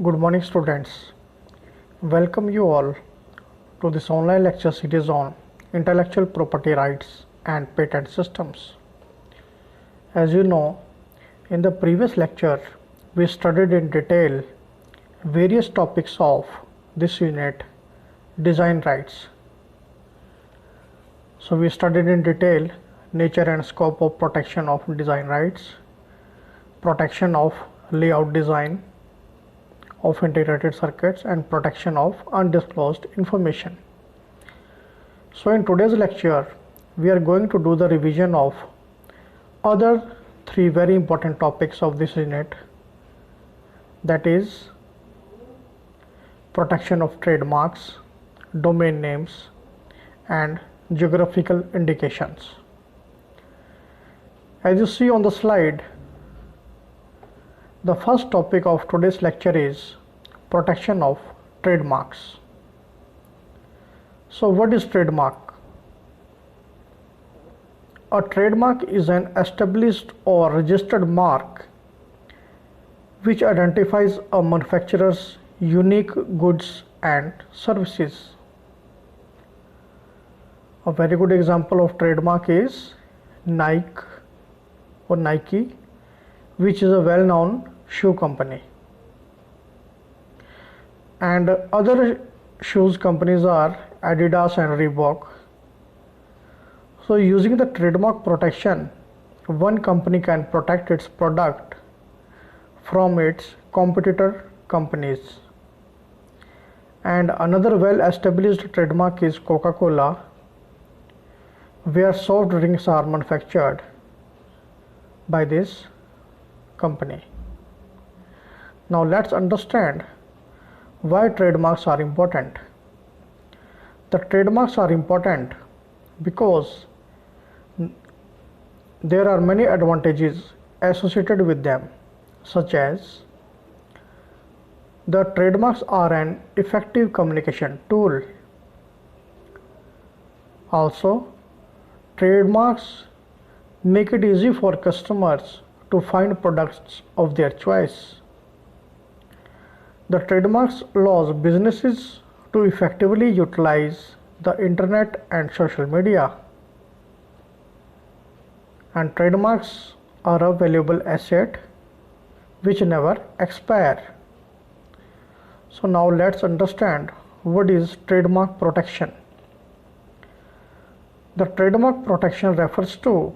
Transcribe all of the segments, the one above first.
Good morning, students. Welcome you all to this online lecture series on intellectual property rights and patent systems. As you know, in the previous lecture, we studied in detail various topics of this unit, design rights. So we studied in detail nature and scope of protection of design rights, protection of layout design of integrated circuits, and protection of undisclosed information. So in today's lecture, we are going to do the revision of other three very important topics of this unit, that is protection of trademarks, domain names, and geographical indications. As you see on the slide, the first topic of today's lecture is protection of trademarks. So what is trademark? A trademark is an established or registered mark which identifies a manufacturer's unique goods and services. A very good example of trademark is Nike, which is a well-known shoe company, and other shoes companies are Adidas and Reebok. So using the trademark protection, one company can protect its product from its competitor companies. And another well-established trademark is Coca-Cola, where soft drinks are manufactured by this company. Now let's understand why trademarks are important. The trademarks are important because there are many advantages associated with them, such as the trademarks are an effective communication tool. Also, trademarks make it easy for customers to find products of their choice. The trademarks allows businesses to effectively utilize the internet and social media. And trademarks are a valuable asset which never expire. So now let's understand what is trademark protection. The trademark protection refers to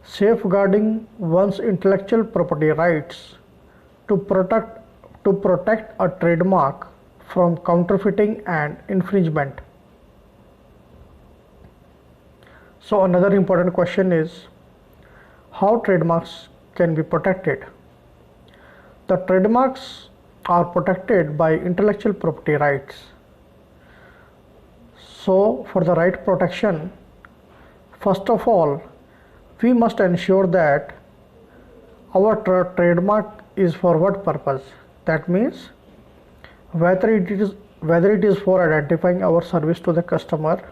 safeguarding one's intellectual property rights to protect a trademark from counterfeiting and infringement. So another important question is how trademarks can be protected. The trademarks are protected by intellectual property rights. So for the right protection, first of all, we must ensure that our trademark is for what purpose. That means whether it is for identifying our service to the customer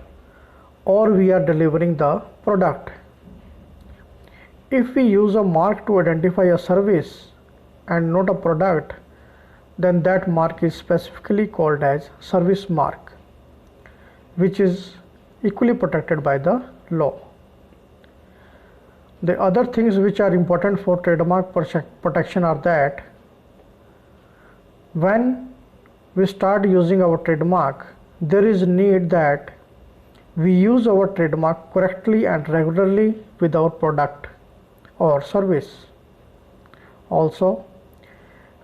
or we are delivering the product. If we use a mark to identify a service and not a product, then that mark is specifically called as service mark, which is equally protected by the law. The other things which are important for trademark protection are that when we start using our trademark, there is need that we use our trademark correctly and regularly with our product or service. Also,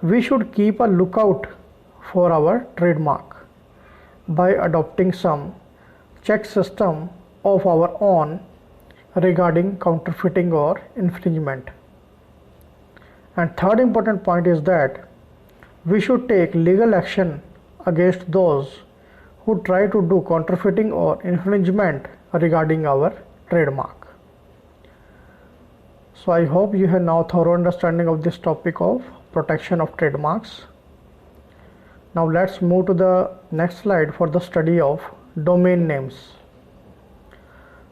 we should keep a lookout for our trademark by adopting some check system of our own regarding counterfeiting or infringement. And third important point is that we should take legal action against those who try to do counterfeiting or infringement regarding our trademark. So I hope you have now thorough understanding of this topic of protection of trademarks. Now let's move to the next slide for the study of domain names.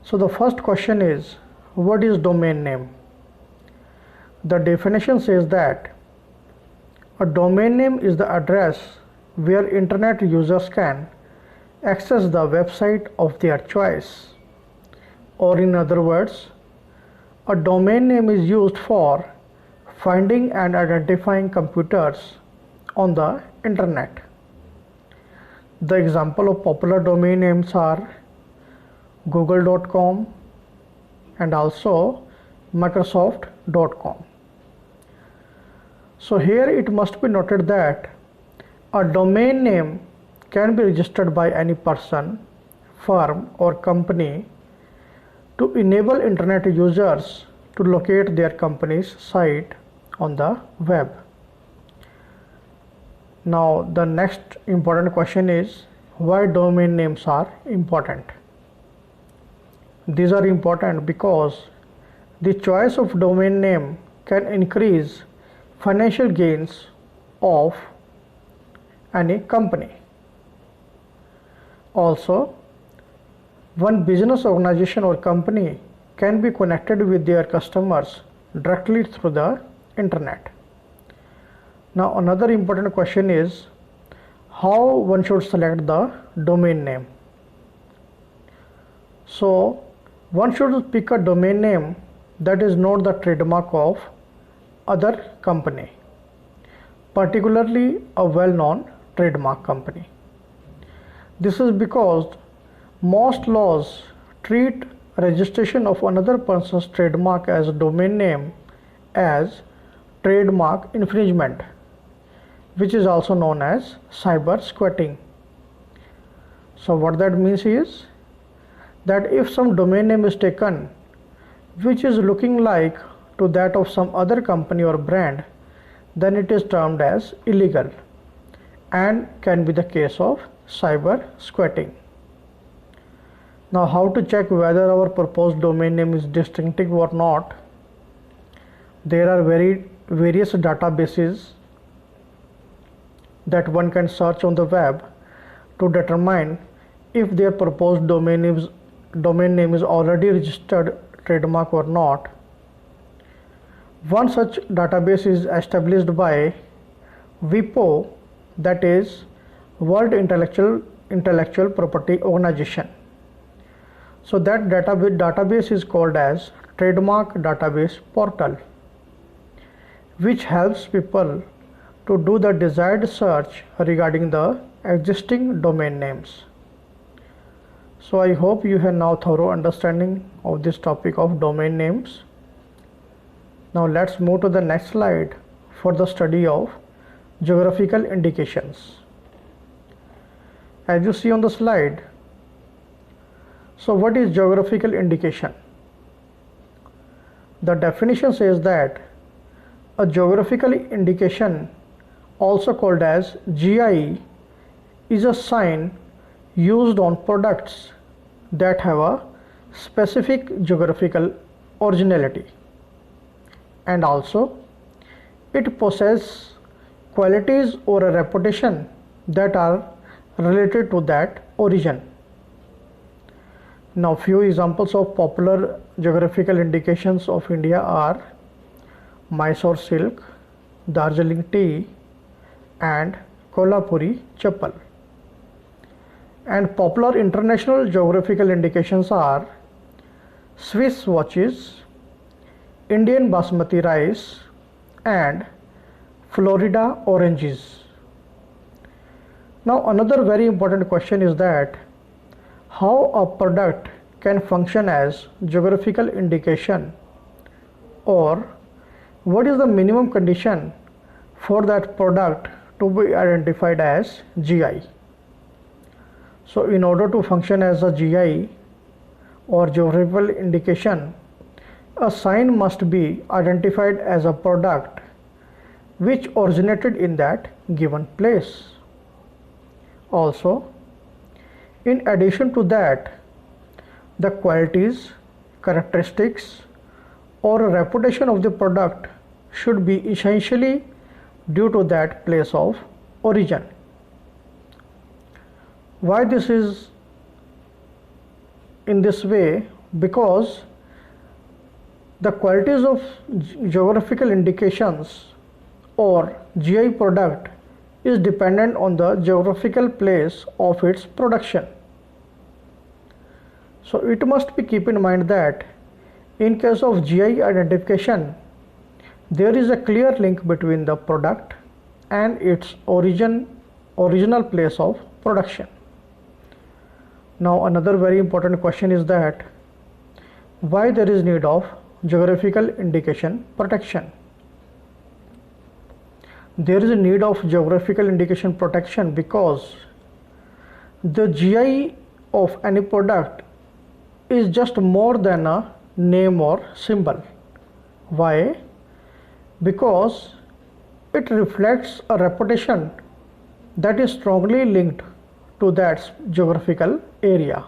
So the first question is, what is domain name? The definition says that A domain name is the address where internet users can access the website of their choice. Or in other words, a domain name is used for finding and identifying computers on the internet. The example of popular domain names are google.com and also microsoft.com. So here it must be noted that a domain name can be registered by any person, firm or company to enable internet users to locate their company's site on the web. Now the next important question is why domain names are important. These are important because the choice of domain name can increase financial gains of any company. Also, one business organization or company can be connected with their customers directly through the internet. Now another important question is how one should select the domain name. So one should pick a domain name that is not the trademark of other company, particularly a well-known trademark company. This is because most laws treat registration of another person's trademark as a domain name as trademark infringement, which is also known as cyber squatting. So what that means is that if some domain name is taken which is looking like to that of some other company or brand, then it is termed as illegal and can be the case of cyber squatting. Now how to check whether our proposed domain name is distinctive or not? There are various databases that one can search on the web to determine if their proposed domain name is already registered trademark or not. One such database is established by WIPO, that is World Intellectual Property Organization. So that database is called as Trademark Database Portal, which helps people to do the desired search regarding the existing domain names. So I hope you have now thorough understanding of this topic of domain names. Now let's move to the next slide for the study of geographical indications. As you see on the slide, so what is geographical indication? The definition says that a geographical indication, also called as GI, is a sign used on products that have a specific geographical originality, and also it possesses qualities or a reputation that are related to that origin. Now few examples of popular geographical indications of India are Mysore silk, Darjeeling tea and Kolhapuri chappal. And popular international geographical indications are Swiss watches, Indian basmati rice and Florida oranges. Now another very important question is that how a product can function as geographical indication, or what is the minimum condition for that product to be identified as GI. So in order to function as a GI or geographical indication, a sign must be identified as a product which originated in that given place. Also, in addition to that, the qualities, characteristics or reputation of the product should be essentially due to that place of origin. Why this is in this way? Because the qualities of geographical indications or GI product is dependent on the geographical place of its production. So it must be keep in mind that in case of GI identification, there is a clear link between the product and its original place of production. Now another very important question is that why there is need of geographical indication protection. There is a need of geographical indication protection because the GI of any product is just more than a name or symbol. Why? Because it reflects a reputation that is strongly linked to that geographical area.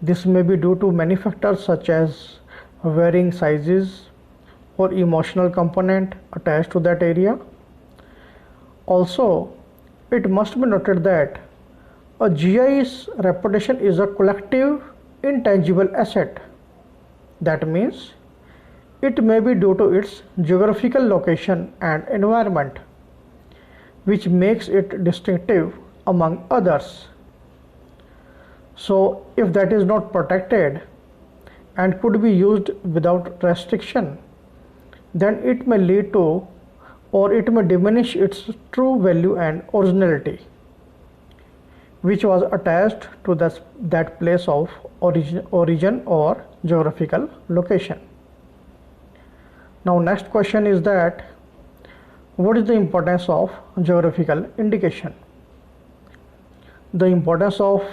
This may be due to many factors such as varying sizes or emotional component attached to that area. Also, it must be noted that a GI's reputation is a collective intangible asset. That means it may be due to its geographical location and environment, which makes it distinctive among others. So if that is not protected and could be used without restriction, then it may lead to or it may diminish its true value and originality, which was attached to that place of origin or geographical location. Now next question is that what is the importance of geographical indication? The importance of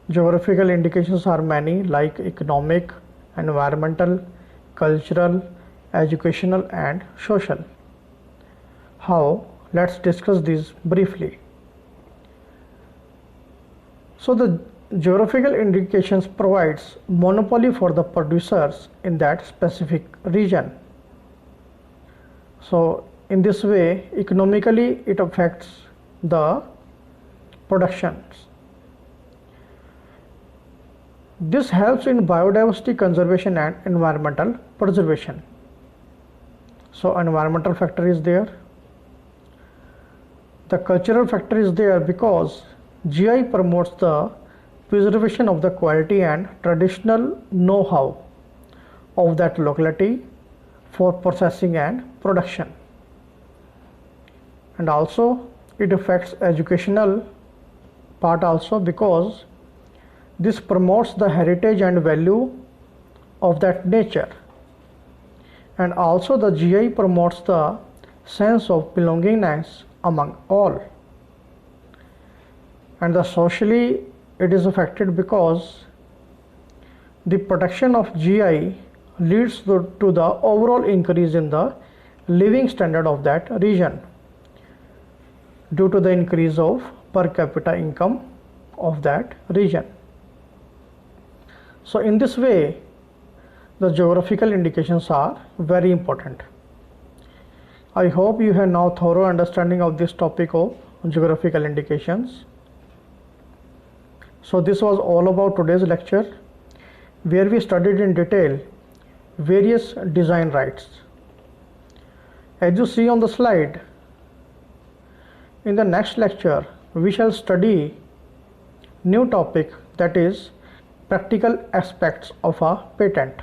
geographical indications are many, like economic, environmental, cultural, educational and social. How? Let's discuss these briefly. So the geographical indications provides monopoly for the producers in that specific region. So in this way, economically it affects the productions. This helps in biodiversity conservation and environmental preservation. So environmental factor is there. The cultural factor is there because GI promotes the preservation of the quality and traditional know-how of that locality for processing and production. And also it affects educational part also because this promotes the heritage and value of that nature. And also the GI promotes the sense of belongingness among all. And the socially it is affected because the protection of GI leads to the overall increase in the living standard of that region due to the increase of per capita income of that region. So in this way, the geographical indications are very important. I hope you have now thorough understanding of this topic of geographical indications. So this was all about today's lecture, where we studied in detail various design rights. As you see on the slide, in the next lecture we shall study new topic, that is practical aspects of a patent.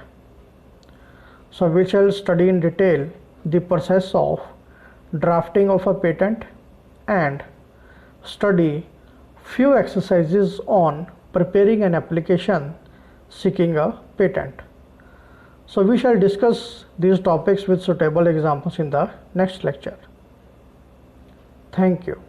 So we shall study in detail the process of drafting of a patent and study few exercises on preparing an application seeking a patent. So we shall discuss these topics with suitable examples in the next lecture. Thank you.